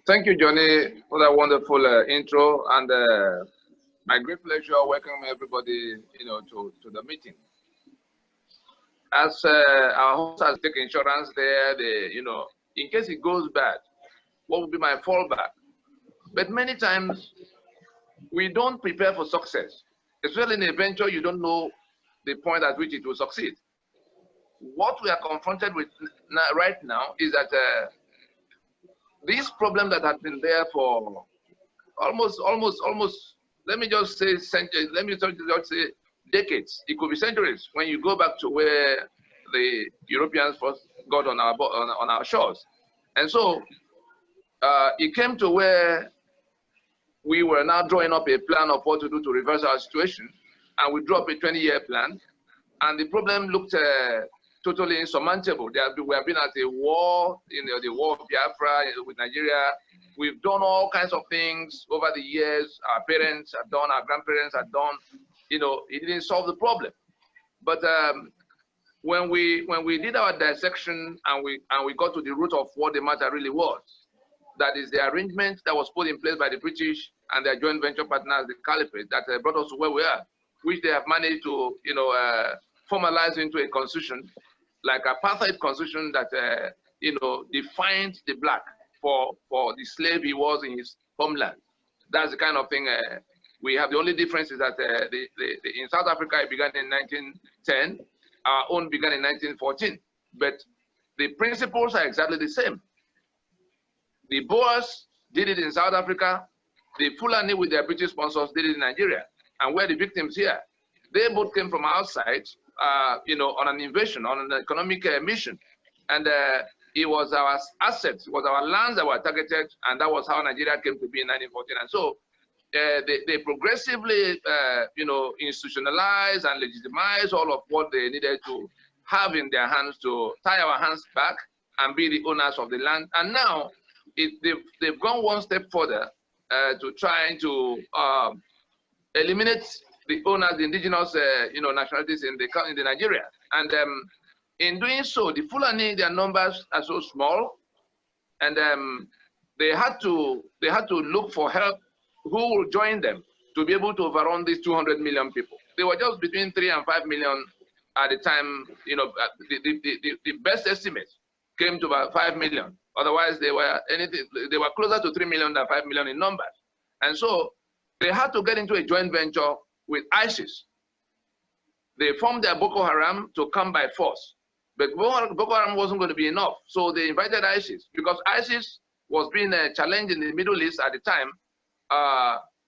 Thank you, Johnny, for that wonderful intro, and my great pleasure welcoming everybody, to the meeting. As our host has taken insurance there, in case it goes bad, what would be my fallback? But many times we don't prepare for success, especially in a venture you don't know the point at which it will succeed. What we are confronted with right now is that this problem that had been there for almost, let me just say centuries, let me just say decades. It could be centuries when you go back to where the Europeans first got on our shores. And so it came to where we were now drawing up a plan of what to do to reverse our situation, and we drew up a 20-year plan, and the problem looked totally insurmountable. We have been at a war, the war of Biafra with Nigeria. We've done all kinds of things over the years. Our parents have done, our grandparents have done. It didn't solve the problem. But when we did our dissection and we got to the root of what the matter really was, that is the arrangement that was put in place by the British and their joint venture partners, the Caliphate, that brought us to where we are, which they have managed to, formalize into a constitution, like apartheid constitution that, defined the black for the slave he was in his homeland. That's the kind of thing we have. The only difference is that in South Africa, it began in 1910. Our own began in 1914. But the principles are exactly the same. The Boers did it in South Africa. The Fulani with their British sponsors did it in Nigeria. And we're the victims here. They both came from outside, on an invasion, on an economic mission. And it was our assets, it was our lands that were targeted, and that was how Nigeria came to be in 1914. And so they progressively, institutionalized and legitimized all of what they needed to have in their hands to tie our hands back and be the owners of the land. And now they've gone one step further to try to eliminate the owners, the indigenous, nationalities in the Nigeria. And in doing so, the Fulani, their numbers are so small, and they had to look for help. Who will join them to be able to overrun these 200 million people? They were just between 3 and 5 million at the time. The best estimate came to about 5 million. Otherwise, they were closer to 3 million than 5 million in numbers. And so they had to get into a joint venture with ISIS. They formed their Boko Haram to come by force. But Boko Haram wasn't going to be enough. So they invited ISIS, because ISIS was being challenged in the Middle East at the time,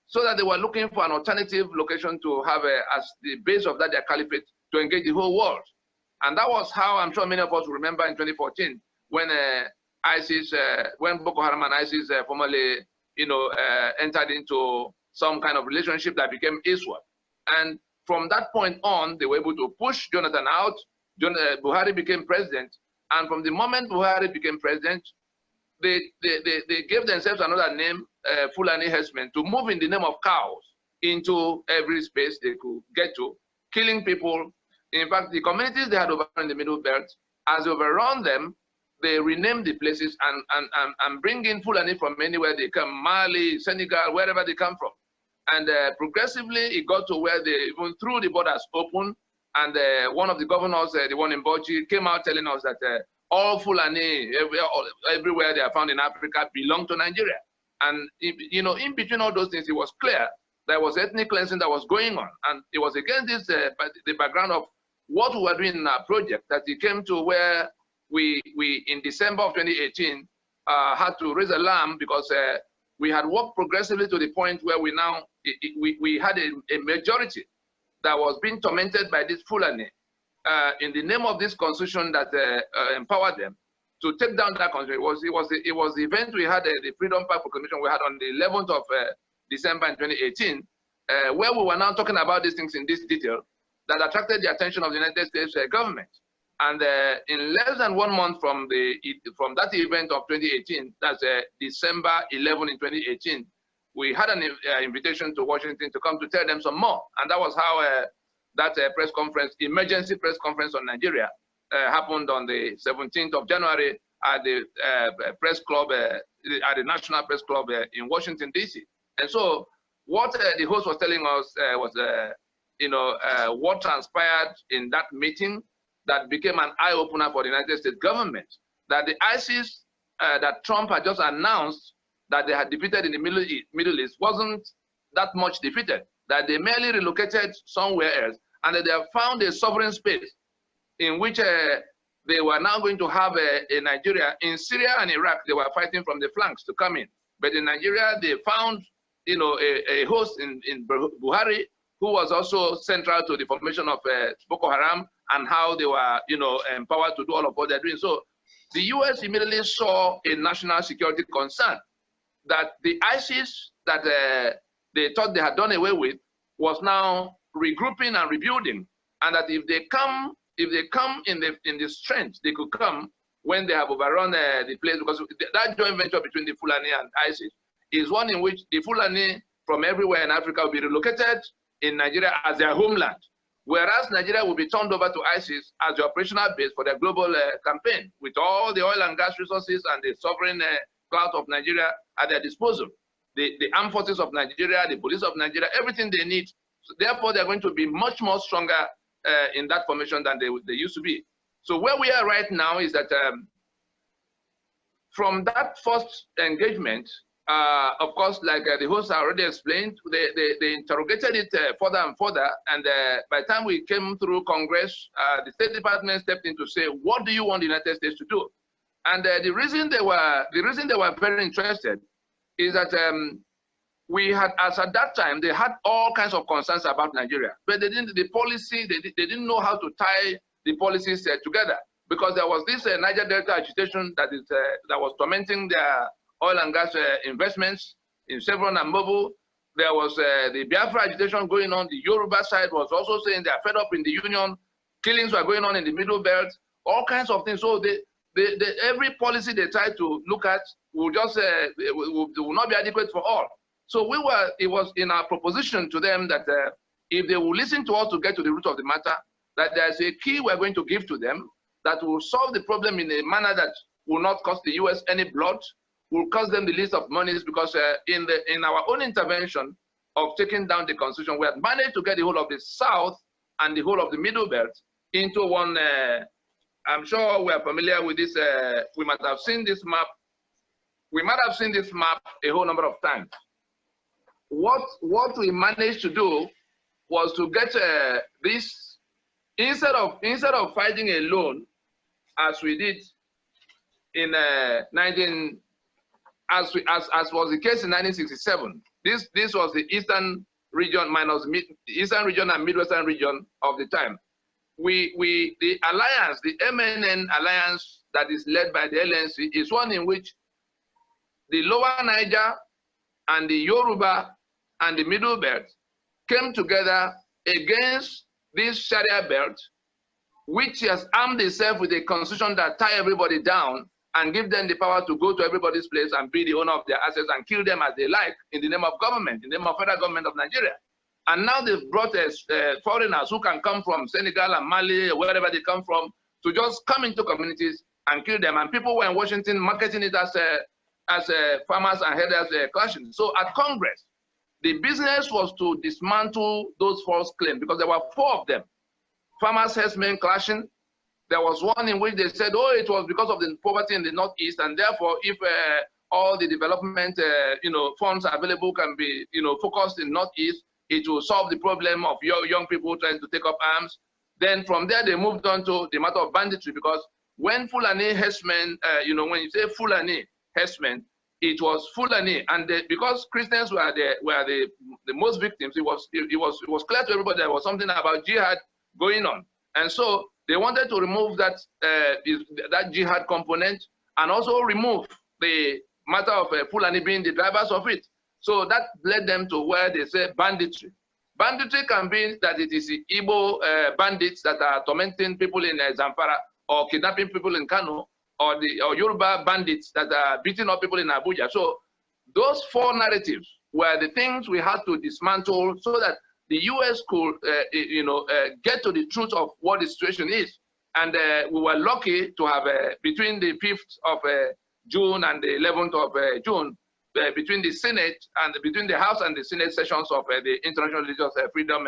so that they were looking for an alternative location to have as the base of that their caliphate to engage the whole world. And that was how, I'm sure many of us will remember, in 2014, when when Boko Haram and ISIS formally, entered into some kind of relationship that became ISWAP. And from that point on, they were able to push Jonathan out. Buhari became president. And from the moment Buhari became president, they gave themselves another name, Fulani herdsmen, to move in the name of cows into every space they could get to, killing people. In fact, the communities they had overrun in the Middle Belt, as they overrun them, they renamed the places and bring in Fulani from anywhere they come, Mali, Senegal, wherever they come from. And progressively, it got to where they even threw the borders open. And one of the governors, the one in Bauchi, came out telling us that all Fulani, everywhere they are found in Africa, belong to Nigeria. And in between all those things, it was clear there was ethnic cleansing that was going on. And it was against this, the background of what we were doing in our project, that it came to where we in December of 2018, had to raise alarm, because we had worked progressively to the point where we now, we had a majority that was being tormented by this Fulani in the name of this constitution that empowered them to take down that country. It was the event we had, the Freedom Park Proclamation we had on the 11th of December in 2018, where we were now talking about these things in this detail, that attracted the attention of the United States government. And in less than 1 month from that event of 2018, that's December 11 in 2018, we had an invitation to Washington to come to tell them some more. And that was how that press conference, emergency press conference on Nigeria, happened on the 17th of January at the press club, at the National Press Club in Washington, D.C. And so what the host was telling us was, what transpired in that meeting that became an eye-opener for the United States government, that the ISIS that Trump had just announced that they had defeated in the Middle East wasn't that much defeated, that they merely relocated somewhere else, and that they have found a sovereign space in which they were now going to have a Nigeria. In Syria and Iraq, they were fighting from the flanks to come in. But in Nigeria, they found, a host in Buhari, who was also central to the formation of Boko Haram and how they were, empowered to do all of what they're doing. So the US immediately saw a national security concern that the ISIS that they thought they had done away with was now regrouping and rebuilding, and that if they come in the strength they could come when they have overrun the place, because that joint venture between the Fulani and ISIS is one in which the Fulani from everywhere in Africa will be relocated in Nigeria as their homeland, whereas Nigeria will be turned over to ISIS as the operational base for their global campaign, with all the oil and gas resources and the sovereign clout of Nigeria at their disposal. The armed forces of Nigeria, the police of Nigeria, everything they need. So therefore, they're going to be much more stronger in that formation than they used to be. So where we are right now is that from that first engagement, of course, like the host already explained, they interrogated it further and further. And by the time we came through Congress, the State Department stepped in to say, what do you want the United States to do? And the reason they were very interested is that we had, as at that time, they had all kinds of concerns about Nigeria, but they didn't. The policy, they didn't know how to tie the policies together, because there was this Niger Delta agitation that was tormenting their oil and gas investments in Chevron and Mobil. There was the Biafra agitation going on. The Yoruba side was also saying they are fed up in the union. Killings were going on in the Middle Belt. All kinds of things. So every policy they try to look at will just will not be adequate for all. So it was in our proposition to them that if they will listen to us to get to the root of the matter, that there's a key we're going to give to them that will solve the problem in a manner that will not cost the US any blood, will cost them the least of monies, because in our own intervention of taking down the constitution, we had managed to get the whole of the South and the whole of the Middle Belt into one. I'm sure we are familiar with this. We might have seen this map. We might have seen this map a whole number of times. What we managed to do was to get this, instead of fighting alone, as we did in as was the case in 1967. This was the eastern region minus eastern region and midwestern region of the time. The alliance, the MNN alliance that is led by the LNC, is one in which the lower Niger and the Yoruba and the Middle Belt came together against this Sharia belt, which has armed itself with a constitution that tie everybody down and give them the power to go to everybody's place and be the owner of their assets and kill them as they like in the name of government, in the name of federal government of Nigeria. And now they've brought foreigners who can come from Senegal and Mali, or wherever they come from, to just come into communities and kill them. And people were in Washington marketing it as farmers and herders clashing. So at Congress, the business was to dismantle those false claims, because there were 4 of them. Farmers, herdsmen clashing. There was one in which they said, oh, it was because of the poverty in the Northeast, and therefore, if all the development, funds available can be, focused in Northeast, it will solve the problem of young people trying to take up arms. Then from there, they moved on to the matter of banditry, because when Fulani herdsmen, when you say Fulani herdsmen, it was Fulani, and because Christians were the most victims, it was clear to everybody there was something about jihad going on, and so they wanted to remove that jihad component, and also remove the matter of Fulani being the drivers of it. So that led them to where they say banditry. Banditry can be that it is the Igbo bandits that are tormenting people in Zamfara, or kidnapping people in Kano, or Yoruba bandits that are beating up people in Abuja. So those 4 narratives were the things we had to dismantle so that the US could, get to the truth of what the situation is. And we were lucky to have, between the 5th of June and the 11th of June, between the Senate and between the House and the Senate sessions of the International Religious Freedom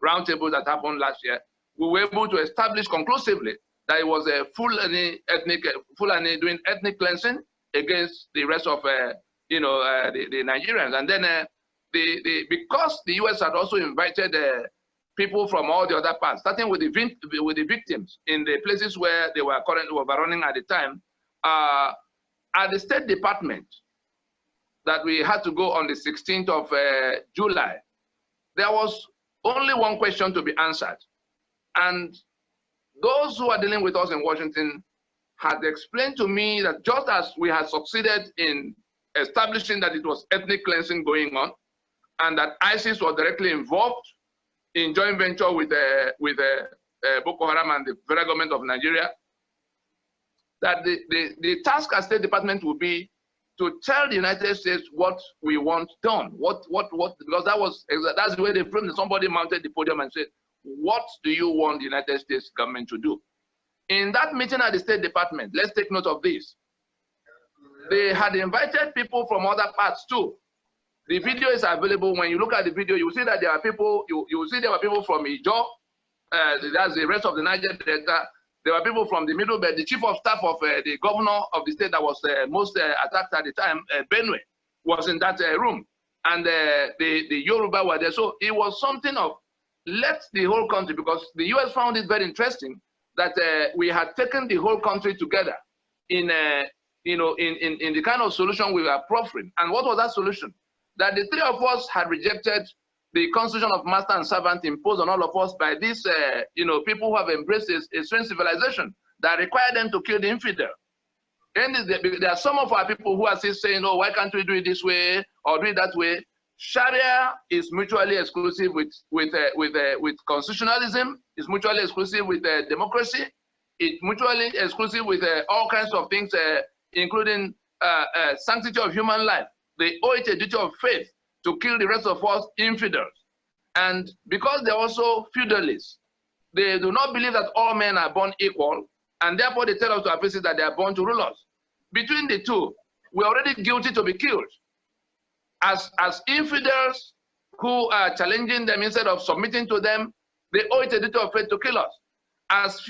Roundtable that happened last year, we were able to establish conclusively that it was a Fulani doing ethnic cleansing against the rest of the Nigerians. And then because the US had also invited people from all the other parts, starting with the victims in the places where they were currently running at the time, at the State Department that we had to go on the 16th of July, there was only one question to be answered. And those who are dealing with us in Washington had explained to me that just as we had succeeded in establishing that it was ethnic cleansing going on, and that ISIS was directly involved in joint venture with Boko Haram and the federal government of Nigeria, that the task at State Department would be to tell the United States what we want done. Because that's the way they framed it. Somebody mounted the podium and said, what do you want the United States government to do? In that meeting at the State Department, let's take note of this. They had invited people from other parts too. The video is available. When you look at the video, you see that there are people, you will see there were people from Ijo, that's the rest of the Niger Delta. There were people from the Middle Belt. The chief of staff of the governor of the state that was most attacked at the time, Benue, was in that room. And the Yoruba were there. So it was something of, let the whole country, because the US found it very interesting that we had taken the whole country together in the kind of solution we were proffering. And what was that solution? That the three of us had rejected the constitution of master and servant imposed on all of us by these, people who have embraced a strange civilization that require them to kill the infidel. And there are some of our people who are still saying, oh, why can't we do it this way or do it that way? Sharia is mutually exclusive with constitutionalism. It's mutually exclusive with democracy. It's mutually exclusive with all kinds of things, including sanctity of human life. They owe it a duty of faith to kill the rest of us infidels. And because they're also feudalists, they do not believe that all men are born equal, and therefore they tell us to our faces that they are born to rule us. Between the two, we're already guilty to be killed. As infidels who are challenging them instead of submitting to them, they owe it a duty of faith to kill us. As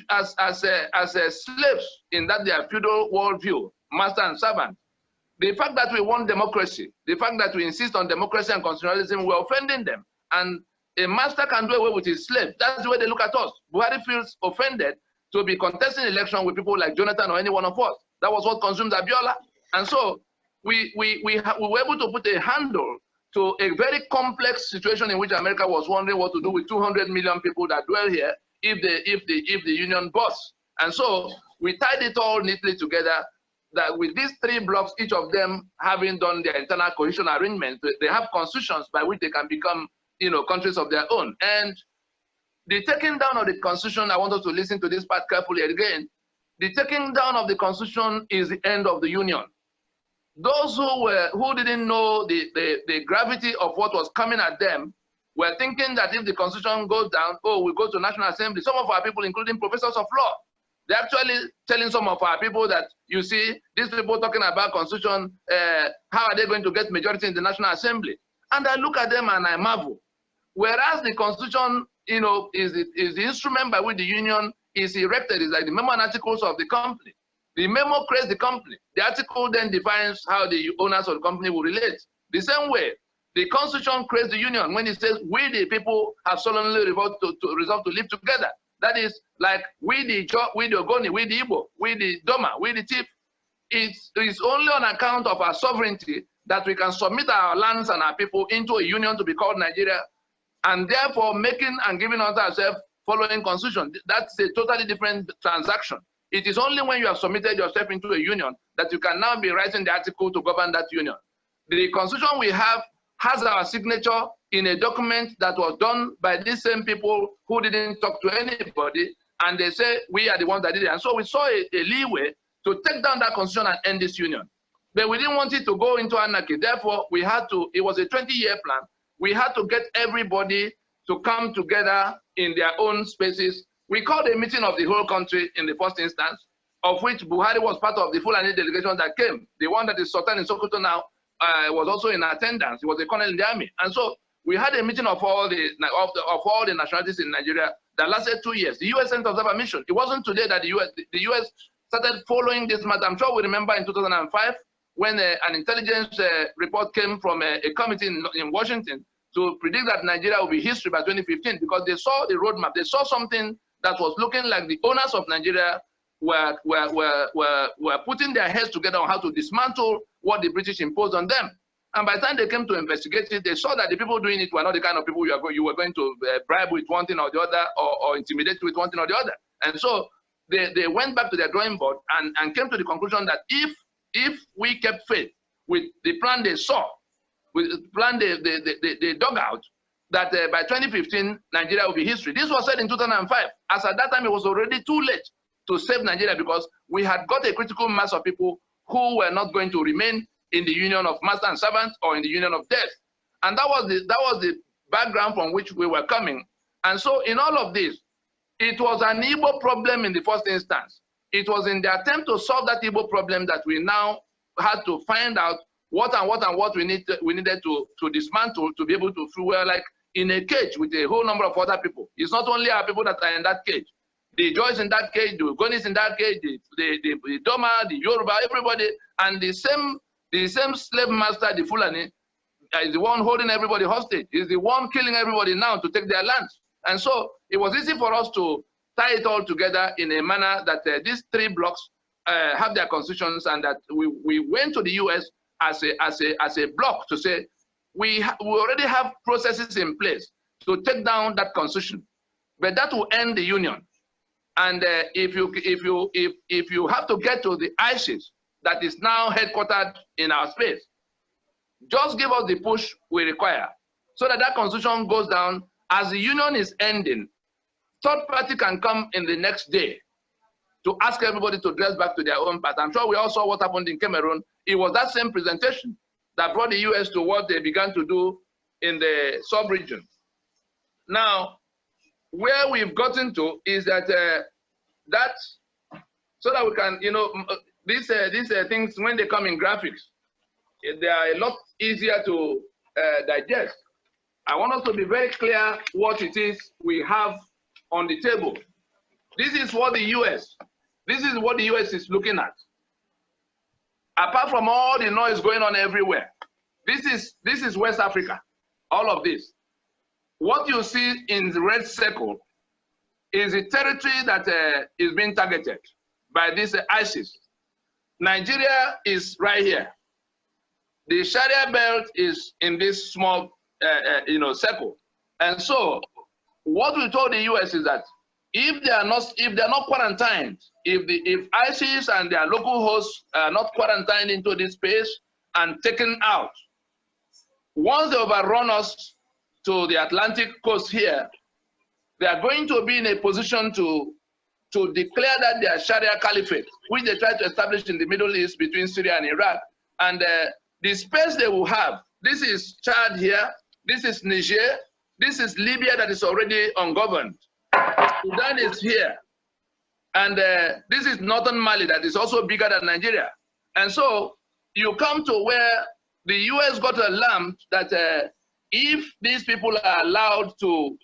slaves in that their feudal worldview, master and servant, the fact that we want democracy, the fact that we insist on democracy and constitutionalism, we're offending them. And a master can do away with his slave. That's the way they look at us. Buhari feels offended to be contesting election with people like Jonathan or any one of us. That was what consumed Abiola. And so we were able to put a handle to a very complex situation in which America was wondering what to do with 200 million people that dwell here if the union busts. And so we tied it all neatly together, that with these three blocks, each of them having done their internal cohesion arrangement, they have constitutions by which they can become, countries of their own. And the taking down of the constitution, I want us to listen to this part carefully again. The taking down of the constitution is the end of the union. Those who didn't know the gravity of what was coming at them were thinking that if the constitution goes down, oh, we go to National Assembly. Some of our people, including professors of law, they're actually telling some of our people that, you see, these people talking about constitution, how are they going to get majority in the National Assembly? And I look at them and I marvel. Whereas the constitution, is the instrument by which the union is erected, is like the memo and articles of the company. The memo creates the company. The article then defines how the owners of the company will relate. The same way, the constitution creates the union when it says, we the people have solemnly resolved to live together. That is like we the Ogoni, we the Igbo, we the Doma, we the Tiv. It's only on account of our sovereignty that we can submit our lands and our people into a union to be called Nigeria, and therefore making and giving unto ourselves following constitution. That's a totally different transaction. It is only when you have submitted yourself into a union that you can now be writing the article to govern that union. The constitution we have has our signature in a document that was done by these same people who didn't talk to anybody, and they say we are the ones that did it. And so we saw a leeway to take down that constitution and end this union. But we didn't want it to go into anarchy. Therefore, we had to, it was a 20-year plan. We had to get everybody to come together in their own spaces. We called a meeting of the whole country in the first instance. of which Buhari was part of the Fulani delegation that came. The one that is Sultan in Sokoto now was also in attendance. He was a colonel in the army. And so we had a meeting of all the nationalities in Nigeria that lasted 2 years. The U.S. sent observer mission. It wasn't today that the U.S. started following this matter. I'm sure we remember in 2005 when an intelligence report came from a committee in Washington to predict that Nigeria will be history by 2015 because they saw the roadmap. They saw something that was looking like the owners of Nigeria were putting their heads together on how to dismantle what the British imposed on them. And by the time they came to investigate it, they saw that the people doing it were not the kind of people you were going to bribe with one thing or the other, or intimidate with one thing or the other. And so they went back to their drawing board and came to the conclusion that if we kept faith with the plan they saw, with the plan they dug out, that by 2015, Nigeria will be history. This was said in 2005. As at that time, it was already too late to save Nigeria because we had got a critical mass of people who were not going to remain in the union of master and servant or in the union of death. And that was the background from which we were coming. And so in all of this, it was an Igbo problem in the first instance. It was in the attempt to solve that Igbo problem that we now had to find out what we needed to dismantle to be able to feel like in a cage with a whole number of other people. It's not only our people that are in that cage. The Joys in that cage, the Ugonis in that cage, the Doma, the Yoruba, everybody, and the same slave master, the Fulani, is the one holding everybody hostage. Is the one killing everybody now to take their lands. And so it was easy for us to tie it all together in a manner that these three blocks have their constitutions, and that we went to the U.S. as a block to say we already have processes in place to take down that constitution, but that will end the union. And if you have to get to the ISIS that is now headquartered in our space, just give us the push we require so that constitution goes down. As the union is ending, third party can come in the next day to ask everybody to dress back to their own path. I'm sure we all saw what happened in Cameroon. It was that same presentation that brought the US to what they began to do in the sub-region. Now, where we've gotten to is that so that we can, these things, when they come in graphics, they are a lot easier to digest. I want us to be very clear what it is we have on the table. This is what the US is looking at. Apart from all the noise going on everywhere, this is West Africa, all of this. What you see in the red circle is a territory that is being targeted by this ISIS. Nigeria is right here. The Sharia belt is in this small, circle. And so, what we told the US is that if they are not quarantined, if ISIS and their local hosts are not quarantined into this space and taken out, once they overrun us to the Atlantic coast here, they are going to be in a position to declare that they are Sharia Caliphate, which they tried to establish in the Middle East between Syria and Iraq. And the space they will have, this is Chad here, this is Niger, this is Libya that is already ungoverned. Sudan is here. And this is northern Mali that is also bigger than Nigeria. And so you come to where the US got alarmed that if these people are allowed to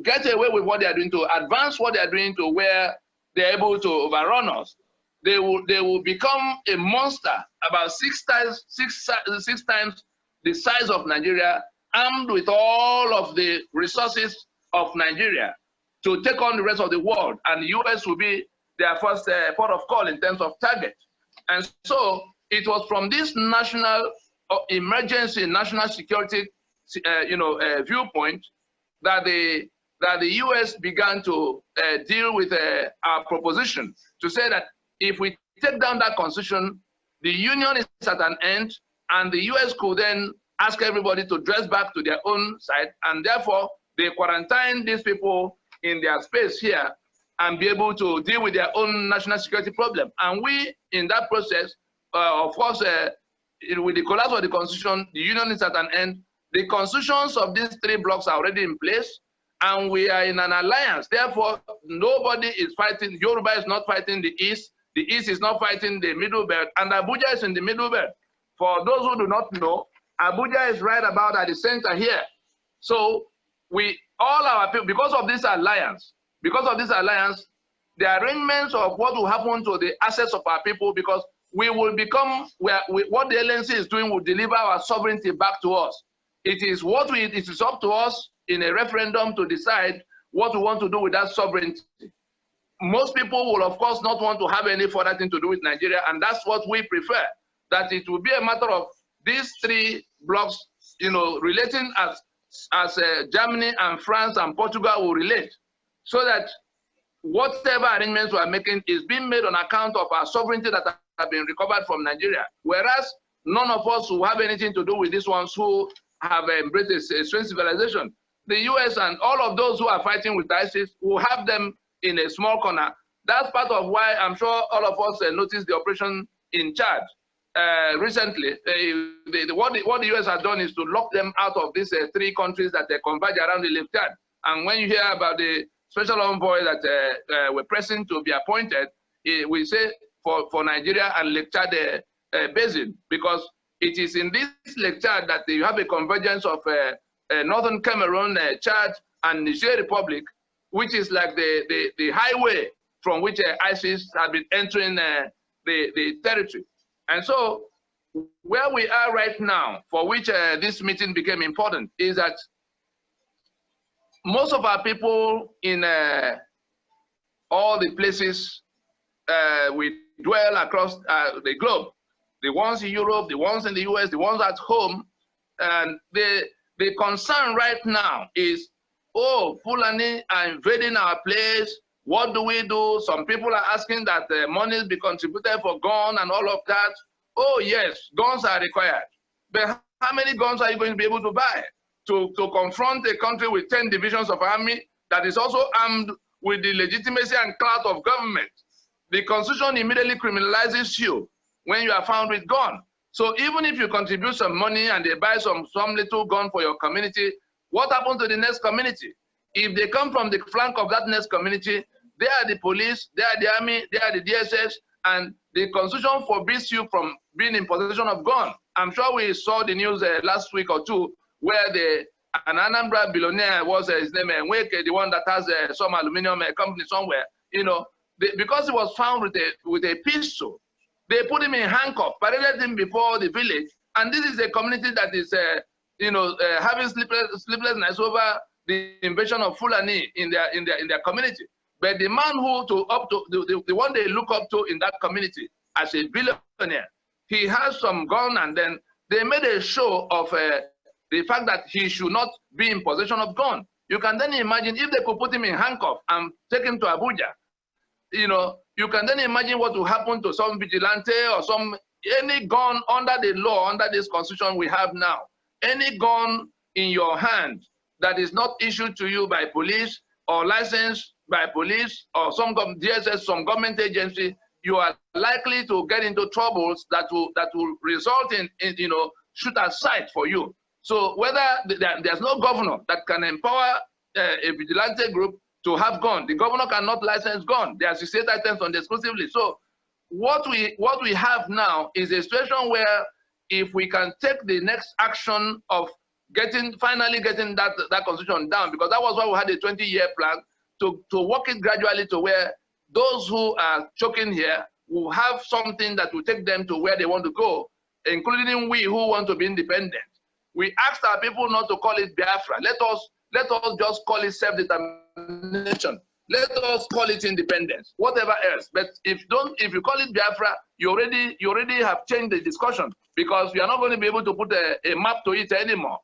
get away with what they are doing, to advance what they are doing to where they're able to overrun us, they will become a monster about six times the size of Nigeria, armed with all of the resources of Nigeria to take on the rest of the world. And the US will be their first port of call in terms of target. And so it was from this national emergency, national security viewpoint that the US began to deal with our proposition to say that if we take down that constitution, the union is at an end, and the US could then ask everybody to dress back to their own side, and therefore they quarantine these people in their space here and be able to deal with their own national security problem. And we, in that process, of course, with the collapse of the constitution, the union is at an end. The constitutions of these three blocks are already in place, and we are in an alliance. Therefore, nobody is fighting. Yoruba is not fighting the East. The East is not fighting the Middle Belt, and Abuja is in the Middle Belt. For those who do not know, Abuja is right about at the center here. So all our people, because of this alliance, the arrangements of what will happen to the assets of our people, because we will become what the LNC is doing will deliver our sovereignty back to us. It is up to us in a referendum to decide what we want to do with that sovereignty. Most people will, of course, not want to have any further thing to do with Nigeria, and that's what we prefer. That it will be a matter of these three blocks, relating as Germany and France and Portugal will relate, so that whatever arrangements we are making is being made on account of our sovereignty that have been recovered from Nigeria. Whereas none of us who have anything to do with these ones who have embraced a strange civilization. The US and all of those who are fighting with ISIS will have them in a small corner. That's part of why I'm sure all of us noticed the operation in Chad recently. What the US has done is to lock them out of these three countries that converge around the Lake Chad. And when you hear about the special envoy that were pressing to be appointed, we say for Nigeria and Lake Chad basin, because it is in this Lake Chad that you have a convergence of northern Cameroon, Chad, and Niger Republic, which is like the highway from which ISIS have been entering the territory. And so where we are right now, for which this meeting became important, is that most of our people in all the places we dwell across the globe, the ones in Europe, the ones in the US, the ones at home, and the concern right now is, oh, Fulani are invading our place. What do we do? Some people are asking that money be contributed for gun and all of that. Oh yes, guns are required. But how many guns are you going to be able to buy to confront a country with 10 divisions of army that is also armed with the legitimacy and clout of government? The Constitution immediately criminalizes you when you are found with gun. So even if you contribute some money and they buy some little gun for your community, what happens to the next community? If they come from the flank of that next community, they are the police, they are the army, they are the DSS, and the Constitution forbids you from being in possession of gun. I'm sure we saw the news last week or two where an Anambra billionaire was his name, Nweke, the one that has some aluminum company somewhere, because he was found with a pistol. They put him in handcuffs, paraded him before the village, and this is a community that is, having sleepless nights over the invasion of Fulani in their community. But the man the one they look up to in that community as a billionaire, he has some gun, and then they made a show of the fact that he should not be in possession of gun. You can then imagine if they could put him in handcuffs and take him to Abuja. You can then imagine what will happen to some vigilante or any gun under the law, under this constitution we have now. Any gun in your hand that is not issued to you by police or licensed by police or some DSS, some government agency, you are likely to get into troubles that will result in shoot aside for you. So whether there's no governor that can empower a vigilante group to have gun, the governor cannot license gun. They are 68 items on exclusively. So what we have now is a situation where if we can take the next action of finally getting that constitution down, because that was why we had a 20-year plan to work it gradually to where those who are choking here will have something that will take them to where they want to go, including we who want to be independent. We asked our people not to call it Biafra. Let us just call it self-determination. Let us call it independence, whatever else. But if you call it Biafra, you already have changed the discussion, because we are not going to be able to put a map to it anymore,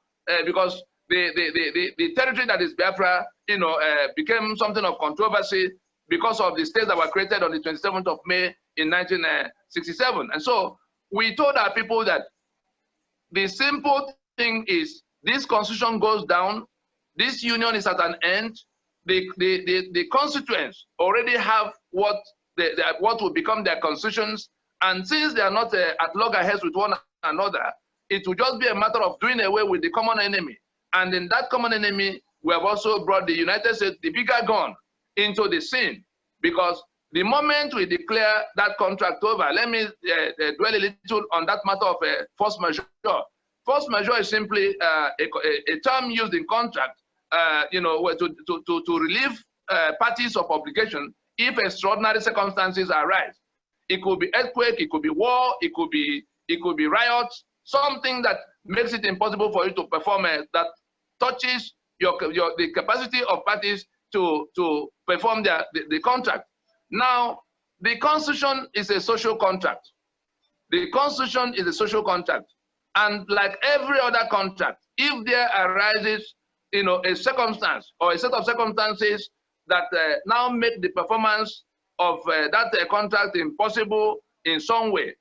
because the territory that is Biafra, became something of controversy because of the states that were created on the 27th of May in 1967. And so we told our people that the simple thing is this constitution goes down, this union is at an end, the constituents already have what will become their constitutions, and since they are not at loggerheads with one another, it will just be a matter of doing away with the common enemy. And in that common enemy, we have also brought the United States, the bigger gun, into the scene, because the moment we declare that contract over, let me dwell a little on that matter of force majeure. Force majeure is simply a term used in contract, to relieve parties of obligation if extraordinary circumstances arise. It could be earthquake, it could be war, it could be riots, something that makes it impossible for you to perform that touches the capacity of parties to perform the contract. Now, the Constitution is a social contract. The Constitution is a social contract. And like every other contract, if there arises, a circumstance or a set of circumstances that now make the performance of that contract impossible in some way,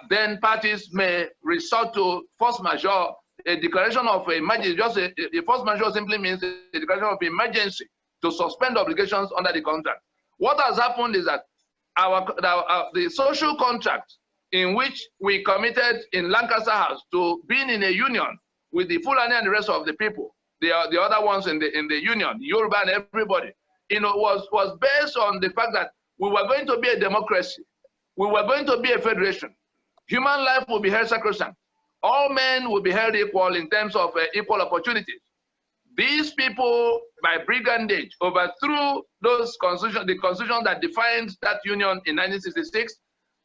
then parties may resort to force majeure, a declaration of emergency. Just a force majeure simply means a declaration of emergency to suspend obligations under the contract. What has happened is that the social contract in which we committed in Lancaster House to being in a union with the Fulani and the rest of the people, the other ones in the union, Yoruba and everybody, was based on the fact that we were going to be a democracy. We were going to be a federation. Human life will be held sacrosanct. All men will be held equal in terms of equal opportunities. These people, by brigandage, overthrew the constitution that defined that union in 1966.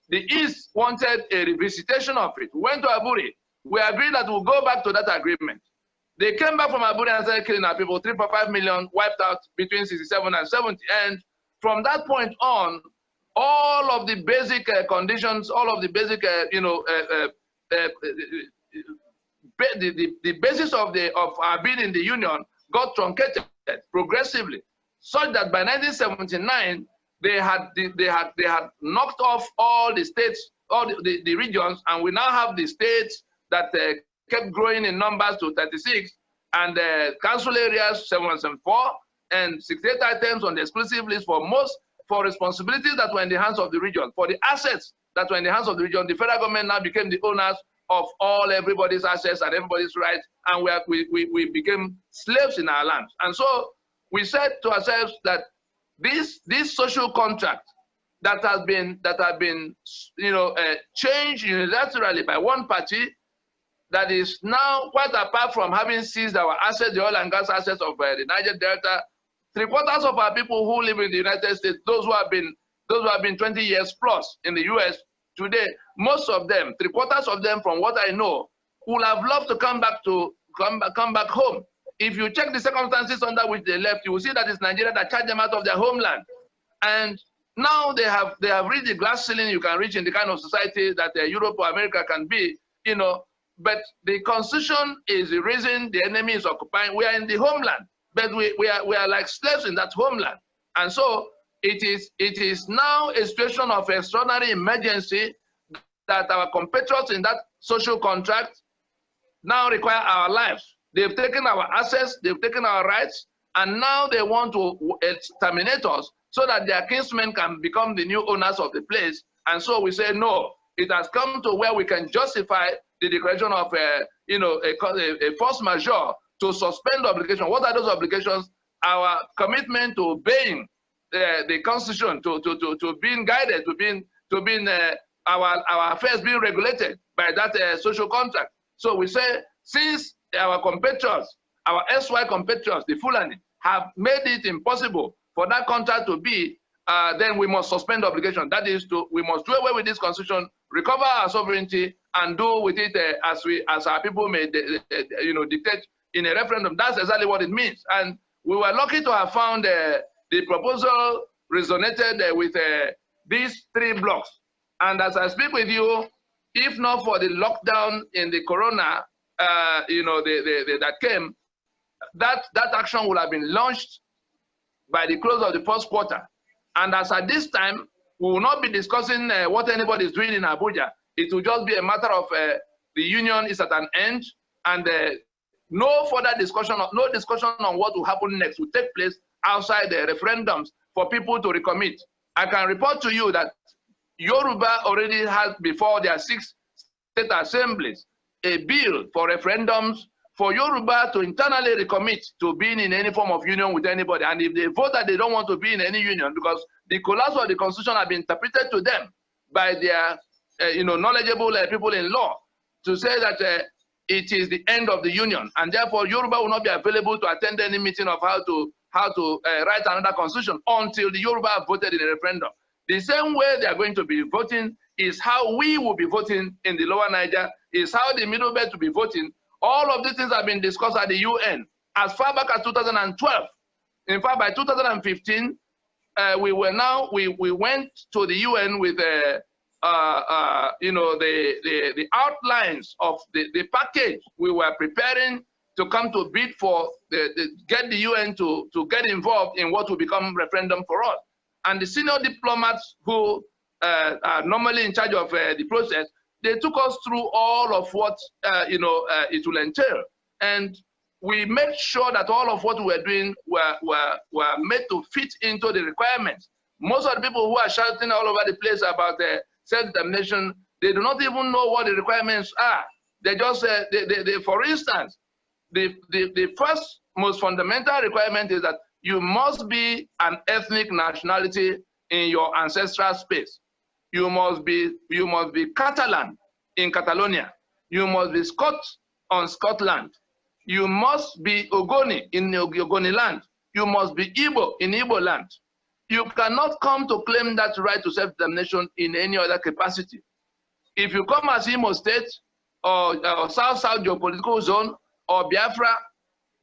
The East wanted a revisitation of it. We went to Aburi. We agreed that we'll go back to that agreement. They came back from Aburi and started killing our people. 3.5 million wiped out between 67 and 70. And from that point on, all of the basic conditions, all of the basic, the basis of our being in the union got truncated progressively, such that by 1979 they had knocked off all the states, all the regions, and we now have the states that kept growing in numbers to 36, and council areas 774, and 68 items on the exclusive list for responsibilities that were in the hands of the region, for the assets that were in the hands of the region. The federal government now became the owners of everybody's assets and everybody's rights, and we became slaves in our lands. And so we said to ourselves that this social contract that have been changed unilaterally by one party, that is now quite apart from having seized our assets, the oil and gas assets of the Niger Delta. 3/4 of our people who live in the United States, those who have been 20 years plus in the US today, most of them, 3/4 of them, from what I know, would have loved to come back home. If you check the circumstances under which they left, you will see that it's Nigeria that charged them out of their homeland. And now they have reached the glass ceiling you can reach in the kind of society that Europe or America can be, But the Constitution is the reason the enemy is occupying. We are in the homeland, but we are like slaves in that homeland. And so it is now a situation of extraordinary emergency that our compatriots in that social contract now require our lives. They've taken our assets, they've taken our rights, and now they want to terminate us so that their kinsmen can become the new owners of the place. And so we say, no, it has come to where we can justify the declaration of a force majeure to suspend obligation. What are those obligations? Our commitment to obeying the Constitution, to being guided, to being our affairs being regulated by that social contract. So we say, since our compatriots, our SY compatriots, the Fulani, have made it impossible for that contract to be, then we must suspend obligation. That is, we must do away with this Constitution, recover our sovereignty, and do with it as our people may dictate in a referendum. That's exactly what it means. And we were lucky to have found the proposal resonated with these 3 blocks. And as I speak with you, if not for the lockdown in the corona, that came, that action would have been launched by the close of the first quarter. And as at this time, we will not be discussing what anybody is doing in Abuja. It will just be a matter of the union is at an end, and no further discussion, no discussion on what will happen next will take place outside the referendums for people to recommit. I can report to you that Yoruba already has, before their 6 state assemblies, a bill for referendums for Yoruba to internally recommit to being in any form of union with anybody. And if they vote that they don't want to be in any union, because the collapse of the constitution has been interpreted to them by their knowledgeable people in law to say that it is the end of the union, and therefore Yoruba will not be available to attend any meeting of how to write another constitution until the Yoruba have voted in a referendum. The same way they are going to be voting is how we will be voting in the Lower Niger, is how the Middle Belt will be voting. All of these things have been discussed at the UN as far back as 2012. In fact, by 2015, we went to the UN with the outlines of the package we were preparing to come to bid for, get the UN to get involved in what will become referendum for us. And the senior diplomats who are normally in charge of the process, they took us through all of what it will entail. And we made sure that all of what we were doing were made to fit into the requirements. Most of the people who are shouting all over the place about self-determination, they do not even know what the requirements are. They just, for instance, the first most fundamental requirement is that you must be an ethnic nationality in your ancestral space. You must be Catalan in Catalonia. You must be Scots on Scotland. You must be Ogoni in Ogoni land. You must be Igbo in Igbo land. You cannot come to claim that right to self-determination in any other capacity. If you come as Imo State or South-South geopolitical zone or Biafra,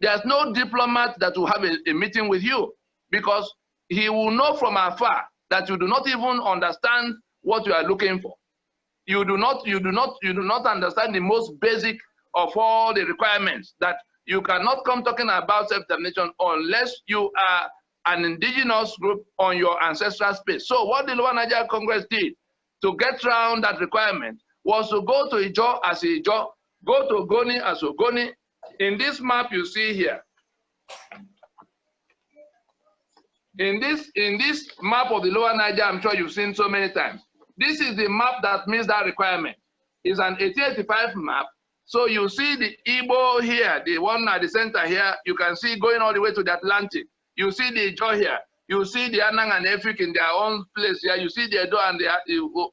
there's no diplomat that will have a meeting with you, because he will know from afar that you do not even understand what you are looking for. You do not understand the most basic of all the requirements, that you cannot come talking about self-determination unless you are an indigenous group on your ancestral space. So what the Lower Niger Congress did to get around that requirement was to go to Ijaw as Ijaw, go to Ogoni as Ogoni. In this map you see here, in this map of the Lower Niger, I'm sure you've seen so many times. This is the map that meets that requirement. It's an 1885 map. So you see the Igbo here, the one at the center here, you can see going all the way to the Atlantic. You see the Ijaw here. You see the Anang and Efik in their own place here. You see the Edo and the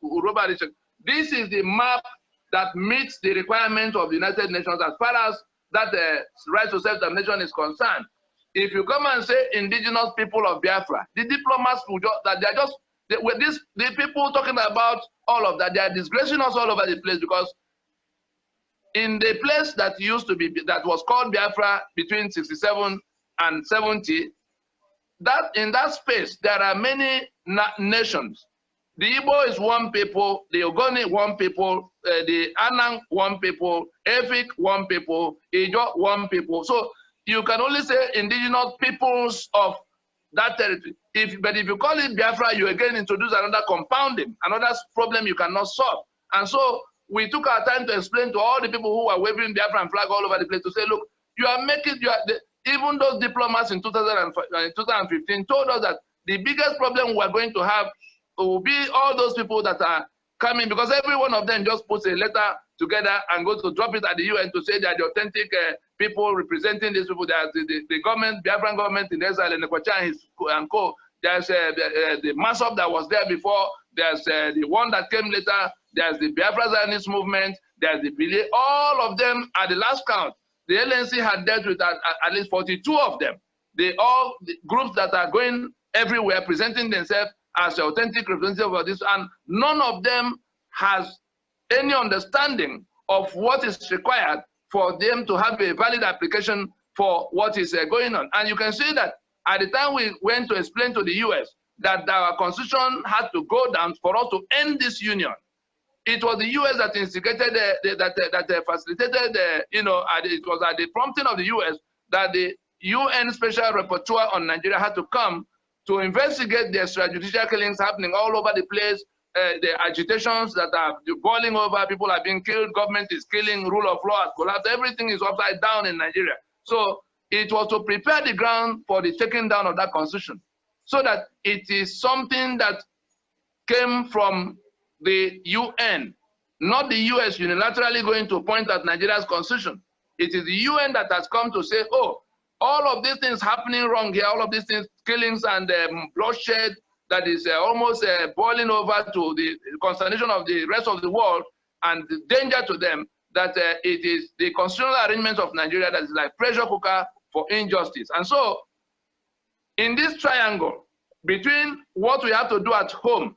Uroba region. This is the map that meets the requirements of the United Nations as far as that right to self-determination is concerned. If you come and say indigenous people of Biafra, the diplomats will the people talking about all of that, they are disgracing us all over the place, because in the place that used to be, that was called Biafra between 67 and 70, that in that space, there are many nations. The Igbo is one people, the Ogoni one people, the Anang one people, Efik one people, Ijaw one people. So you can only say indigenous peoples of that territory. But if you call it Biafra, you again introduce another compounding, another problem you cannot solve. And so we took our time to explain to all the people who are waving Biafran flag all over the place to say, look, you are making, even those diplomats in 2015 told us that the biggest problem we're going to have will be all those people that are coming, because every one of them just puts a letter together and goes to drop it at the UN to say they are the authentic people representing these people. There's the government, Biafran government in exile, and Nekwacha and co. There's the Masop that was there before. There's the one that came later. There's the Biafra Zionist movement. There's the Billy. All of them, at the last count, the LNC had dealt with at least 42 of them. They all the groups that are going everywhere, presenting themselves as the authentic representative of this, and none of them has any understanding of what is required for them to have a valid application for what is going on. And you can see that at the time we went to explain to the US that our constitution had to go down for us to end this union, it was the US that instigated, that facilitated, it was at the prompting of the US that the UN Special Rapporteur on Nigeria had to come to investigate the extrajudicial killings happening all over the place, the agitations that are boiling over, people are being killed, government is killing, rule of law has collapsed, everything is upside down in Nigeria. So it was to prepare the ground for the taking down of that constitution, so that it is something that came from the UN, not the US unilaterally going to point at Nigeria's constitution. It is the UN that has come to say, oh, all of these things happening wrong here, all of these things, killings and bloodshed that is almost boiling over to the consternation of the rest of the world and the danger to them, that it is the constitutional arrangement of Nigeria that is like pressure cooker for injustice. And so, in this triangle between what we have to do at home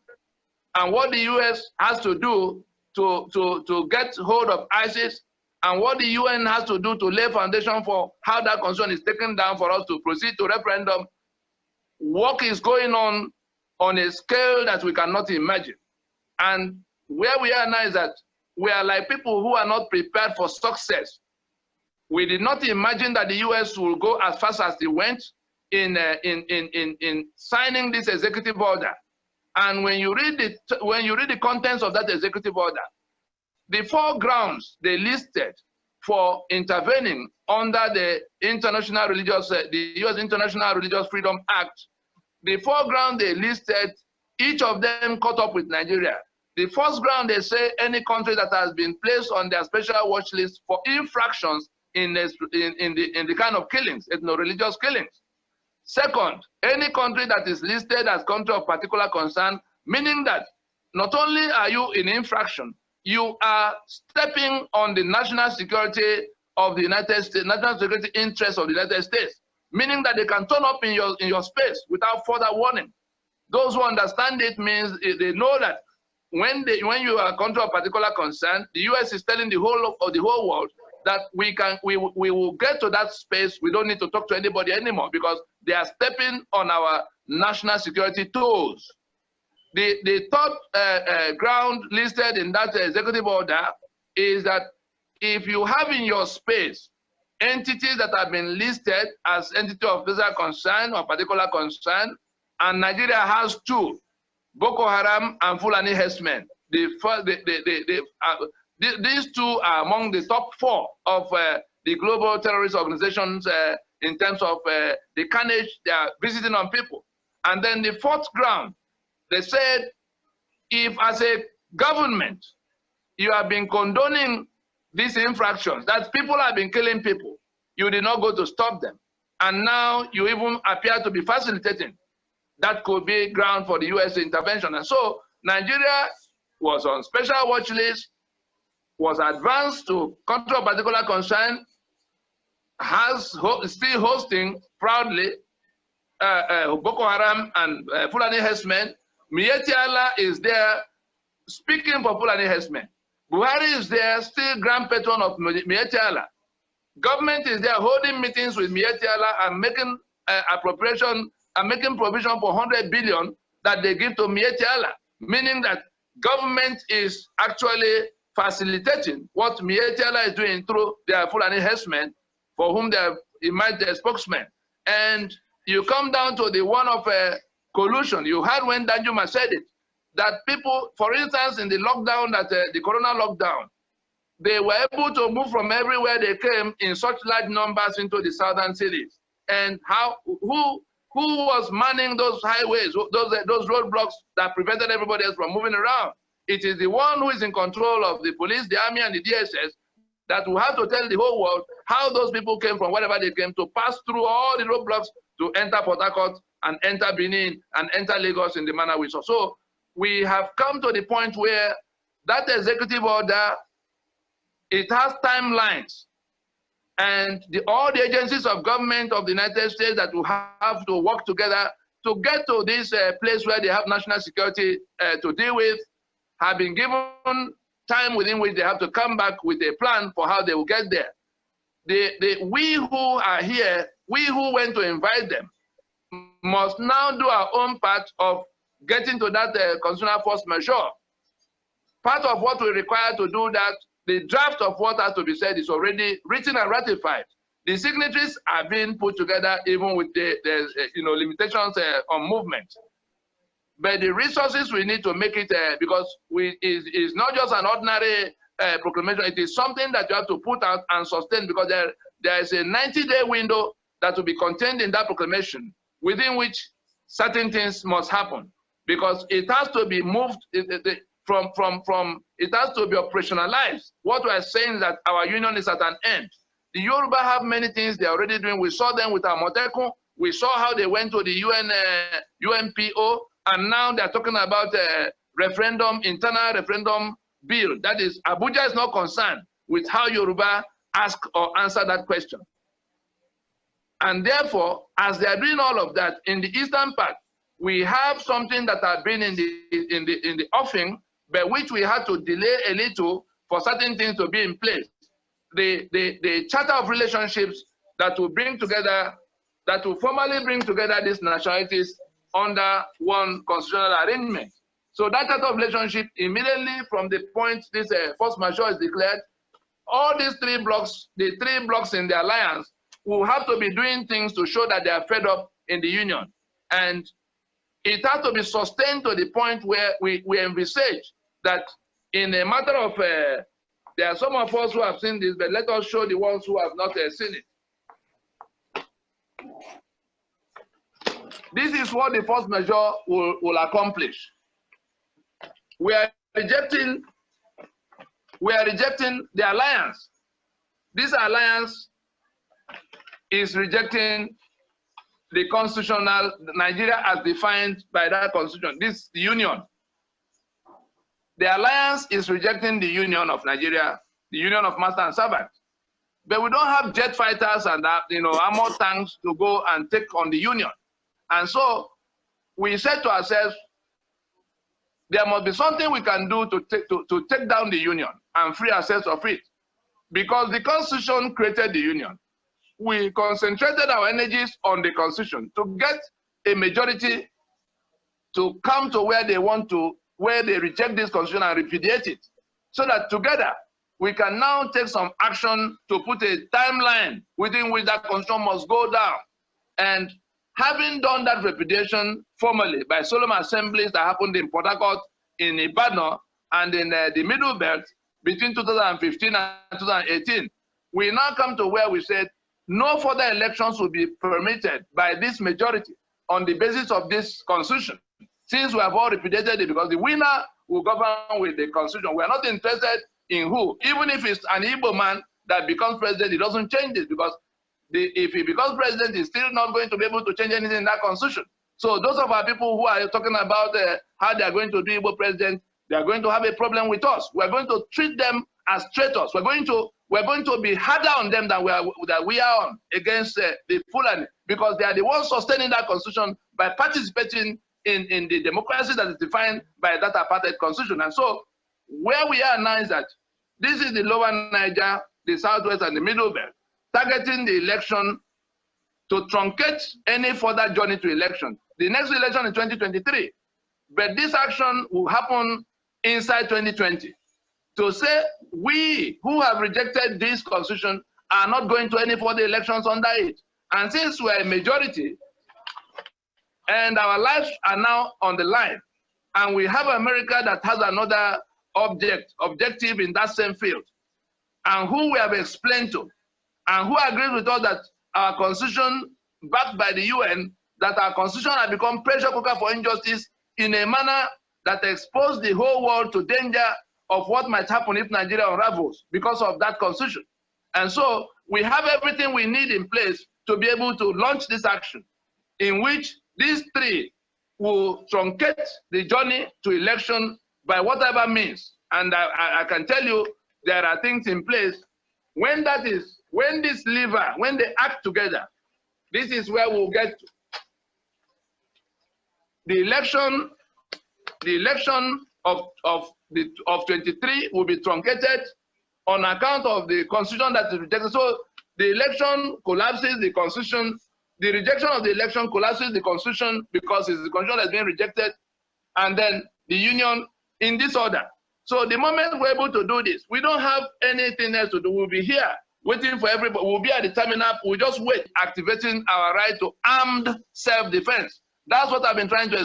and what the US has to do to get hold of ISIS, and what the UN has to do to lay foundation for how that concern is taken down for us to proceed to referendum, work is going on a scale that we cannot imagine. And where we are now is that we are like people who are not prepared for success. We did not imagine that the US will go as fast as they went in signing this executive order. And when you read the contents of that executive order, the 4 grounds they listed for intervening under the the U.S. International Religious Freedom Act, the 4 grounds they listed, each of them caught up with Nigeria. The first ground, they say any country that has been placed on their special watch list for infractions in the kind of killings, ethno-religious killings. Second, any country that is listed as country of particular concern, meaning that not only are you in infraction, you are stepping on the national security of the United States, national security interests of the United States, meaning that they can turn up in your space without further warning. Those who understand it means they know that when you are a country of particular concern, the US is telling the whole world that we will get to that space. We don't need to talk to anybody anymore because they are stepping on our national security toes. The third ground listed in that executive order is that if you have in your space entities that have been listed as entity of special concern or particular concern, and Nigeria has 2, Boko Haram and Fulani herdsmen. These 2 are among the top 4 of the global terrorist organizations in terms of the carnage they are visiting on people. And then the 4th ground, they said, if as a government, you have been condoning these infractions, that people have been killing people, you did not go to stop them. And now you even appear to be facilitating. That could be ground for the US intervention. And so Nigeria was on special watch list, was advanced to country of particular concern, still hosting proudly Boko Haram and Fulani herdsmen. Miyetti Allah is there speaking for Fulani herdsmen. Buhari is there, still grand patron of Miyetti Allah. Government is there holding meetings with Miyetti Allah and making appropriation and making provision for 100 billion that they give to Miyetti Allah, meaning that government is actually facilitating what Miyetti Allah is doing through their Fulani herdsmen, for whom they have emerged their spokesman. And you come down to the one of collusion. You heard when Danjuma said it, that people, for instance, in the lockdown, the corona lockdown, they were able to move from everywhere they came in such large numbers into the southern cities. And who was manning those highways, those roadblocks that prevented everybody else from moving around? It is the one who is in control of the police, the army, and the DSS that will have to tell the whole world how those people came from wherever they came to pass through all the roadblocks to enter Port Harcourt and enter Benin and enter Lagos in the manner we saw. So we have come to the point where that executive order, it has timelines, and all the agencies of government of the United States that will have to work together to get to this place where they have national security to deal with have been given time within which they have to come back with a plan for how they will get there. We who are here, we who went to invite them, must now do our own part of getting to that constitutional force majeure. Part of what we require to do that, the draft of what has to be said is already written and ratified. The signatories are being put together even with the limitations on movement. But the resources we need to make it, because it's not just an ordinary proclamation, it is something that you have to put out and sustain, because there is a 90-day window that will be contained in that proclamation within which certain things must happen, because it has to be moved it has to be operationalized. What we are saying is that our union is at an end. The Yoruba have many things they're already doing. We saw them with Amotekun. We saw how they went to the UN, UNPO, and now they're talking about a referendum, internal referendum bill. That is, Abuja is not concerned with how Yoruba ask or answer that question. And therefore, as they are doing all of that, in the eastern part, we have something that has been in the offing, but which we had to delay a little for certain things to be in place. The charter of relationships that will bring together, that will formally bring together these nationalities under one constitutional arrangement. So that charter of relationship, immediately from the point this force majeure is declared, all these three blocks, the three blocks in the alliance, will have to be doing things to show that they are fed up in the union. And it has to be sustained to the point where we envisage that in a matter of, there are some of us who have seen this, but let us show the ones who have not seen it. This is what the force majeure will accomplish. We are rejecting the alliance. This alliance is rejecting the constitutional Nigeria as defined by that constitution, this union. The alliance is rejecting the union of Nigeria, the union of master and servant. But we don't have jet fighters and armored tanks to go and take on the union. And so we said to ourselves, there must be something we can do to take down the union and free ourselves of it. Because the constitution created the union. We concentrated our energies on the constitution to get a majority to come to where they want to, where they reject this constitution and repudiate it. So that together we can now take some action to put a timeline within which that constitution must go down. And having done that repudiation formally by solemn assemblies that happened in Port Harcourt, in Ibadan, and in the Middle Belt between 2015 and 2018, we now come to where we said no further elections will be permitted by this majority on the basis of this constitution, since we have all repudiated it, because the winner will govern with the constitution. We are not interested in who. Even if it's an Igbo man that becomes president, it doesn't change it, because if he becomes president, he's still not going to be able to change anything in that constitution. So those of our people who are talking about how they are going to do Igbo president, they are going to have a problem with us. We are going to treat them as traitors. We're going to be harder on them than we are on against the Fulani, because they are the ones sustaining that constitution by participating in the democracy that is defined by that apartheid constitution. And so where we are now is that this is the lower Niger, the southwest, and the middle belt, targeting the election to truncate any further journey to election. The next election is 2023, but this action will happen inside 2020. To say we who have rejected this constitution are not going to any further elections under it. And since we're a majority and our lives are now on the line, and we have America that has another objective in that same field, and who we have explained to, and who agrees with us that our constitution, backed by the UN, that our constitution has become pressure cooker for injustice in a manner that exposed the whole world to danger of what might happen if Nigeria unravels because of that constitution. And so we have everything we need in place to be able to launch this action, in which these three will truncate the journey to election by whatever means. And I can tell you there are things in place. When this lever, when they act together, this is where we'll get to. The election of 23 will be truncated on account of the constitution that is rejected. So the election collapses the constitution. The rejection of the election collapses the constitution because it's the constitution that's been rejected, and then the union in this order. So the moment we're able to do this, we don't have anything else to do. We'll be here waiting for everybody. We'll be at the terminal. We'll just wait, activating our right to armed self-defense. That's what we've been trying to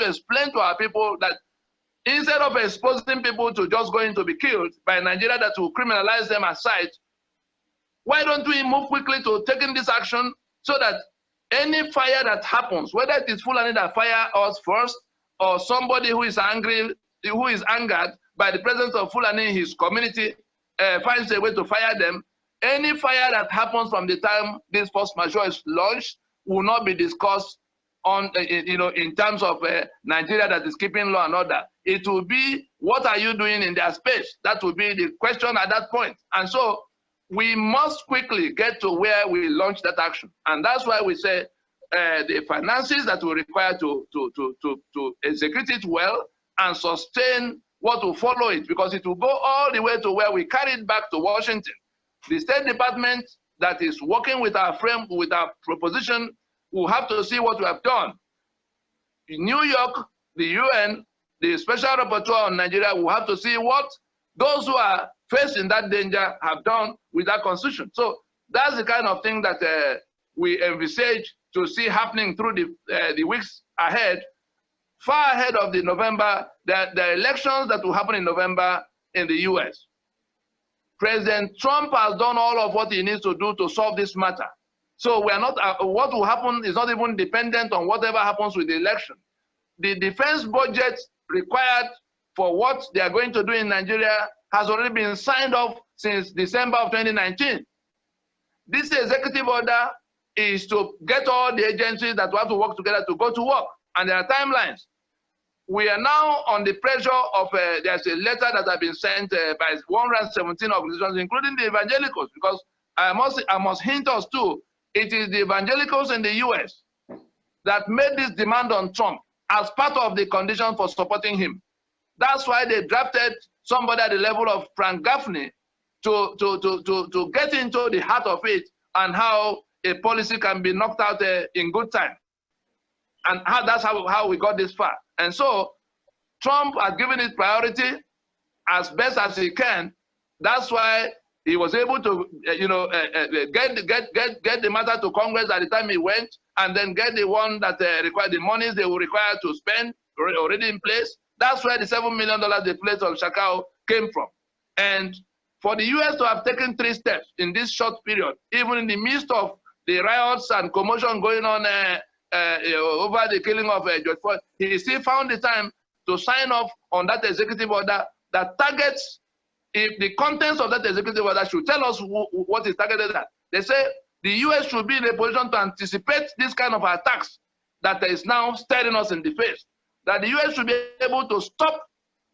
explain to our people, that instead of exposing people to just going to be killed by Nigeria that will criminalize them aside, why don't we move quickly to taking this action so that any fire that happens, whether it is Fulani that fire us first, or somebody who is angry, who is angered by the presence of Fulani in his community, finds a way to fire them, any fire that happens from the time this force majeure is launched will not be discussed on, in terms of Nigeria that is keeping law and order. It will be, what are you doing in their space? That will be the question at that point. And so we must quickly get to where we launch that action. And that's why we say the finances that we require to execute it well and sustain what will follow it, because it will go all the way to where we carry it back to Washington. The State Department that is working with our proposition will have to see what we have done. In New York, the UN, the Special Rapporteur on Nigeria will have to see what those who are facing that danger have done with that constitution. So that's the kind of thing that we envisage to see happening through the weeks ahead, far ahead of the November, the elections that will happen in November in the US. President Trump has done all of what he needs to do to solve this matter. So we are not, what will happen is not even dependent on whatever happens with the election. The defense budget required for what they are going to do in Nigeria has already been signed off since December of 2019. This executive order is to get all the agencies that will have to work together to go to work, and there are timelines. We are now on the pressure of, there's a letter that has been sent by 117 organizations, including the evangelicals, because I must hint us too, it is the evangelicals in the US that made this demand on Trump as part of the condition for supporting him. That's why they drafted somebody at the level of Frank Gaffney to get into the heart of it and how a policy can be knocked out in good time. And that's how we got this far. And so Trump has given it priority as best as he can. That's why he was able to, get the matter to Congress at the time he went, and then get the one that required the monies they will require to spend already in place. That's where the $7 million they placed on Shakao came from. And for the US to have taken 3 steps in this short period, even in the midst of the riots and commotion going on over the killing of George Floyd, he still found the time to sign off on that executive order that targets, if the contents of that executive order should tell us what is targeted at. They say the US should be in a position to anticipate this kind of attacks that is now staring us in the face. That the US should be able to stop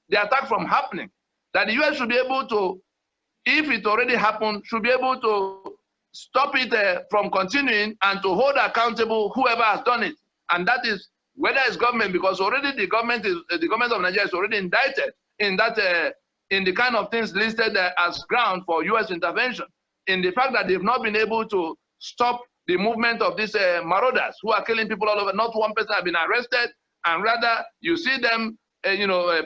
the attack from happening. That the US should be able to, if it already happened, should be able to stop it from continuing and to hold accountable whoever has done it. And that is whether it's government, because already the government of Nigeria is already indicted in that in the kind of things listed as ground for US intervention, in the fact that they've not been able to stop the movement of these marauders who are killing people all over. Not one person has been arrested, and rather you see them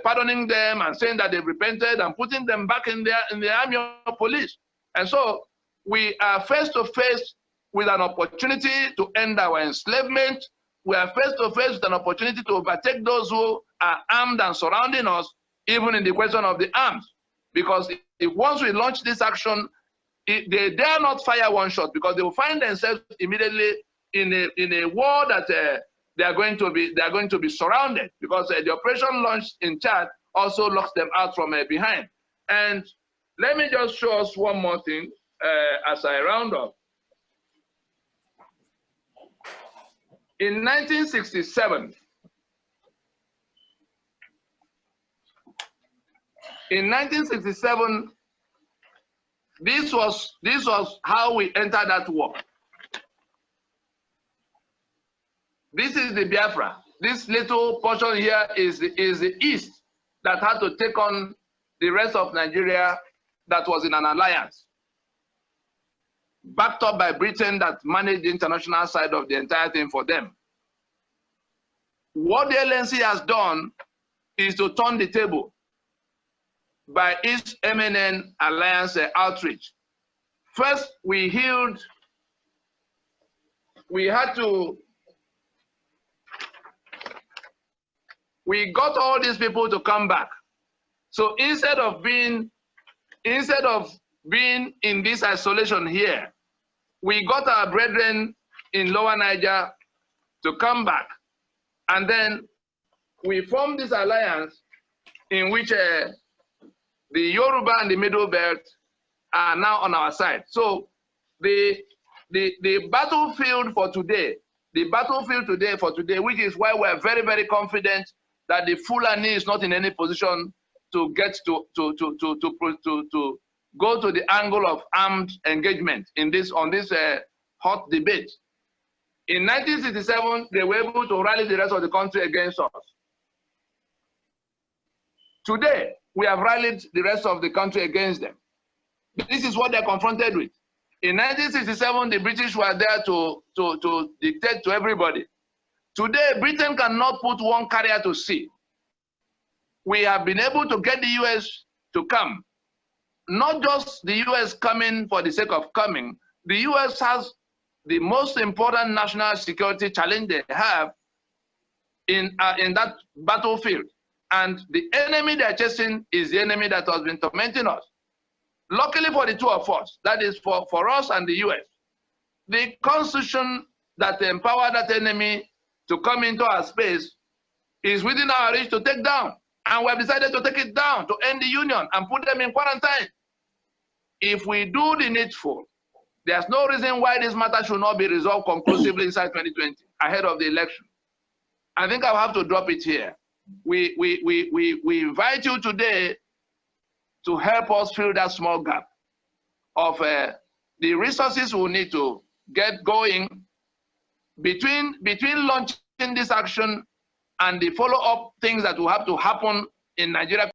pardoning them and saying that they've repented and putting them back in the army or police. And so we are face to face with an opportunity to end our enslavement. We are face to face with an opportunity to overtake those who are armed and surrounding us, even in the question of the arms. Because if once we launch this action, they dare not fire one shot, because they will find themselves immediately in a war that they are going to be surrounded, because the operation launched in Chad also locks them out from behind. And let me just show us one more thing as I round up. In 1967, this was how we entered that war. This is the Biafra. This little portion here is the East that had to take on the rest of Nigeria that was in an alliance, backed up by Britain that managed the international side of the entire thing for them. What the LNC has done is to turn the table by its MNN alliance outreach. First, we got all these people to come back. So instead of being in this isolation here, we got our brethren in Lower Niger to come back. And then we formed this alliance in which the Yoruba and the Middle Belt are now on our side. So the battlefield for today, which is why we're very, very confident that the Fulani is not in any position to get to go to the angle of armed engagement in this hot debate. In 1967, they were able to rally the rest of the country against us. Today, we have rallied the rest of the country against them. This is what they're confronted with. In 1967, the British were there to dictate to everybody. Today, Britain cannot put one carrier to sea. We have been able to get the US to come. Not just the US coming for the sake of coming. The US has the most important national security challenge they have in that battlefield. And the enemy they're chasing is the enemy that has been tormenting us. Luckily for the two of us, that is for us and the US, the constitution that empowered that enemy to come into our space is within our reach to take down. And we have decided to take it down, to end the union and put them in quarantine. If we do the needful, there's no reason why this matter should not be resolved conclusively inside 2020, ahead of the election. I think I'll have to drop it here. We invite you today to help us fill that small gap of the resources we need to get going between launching this action and the follow-up things that will have to happen in Nigeria.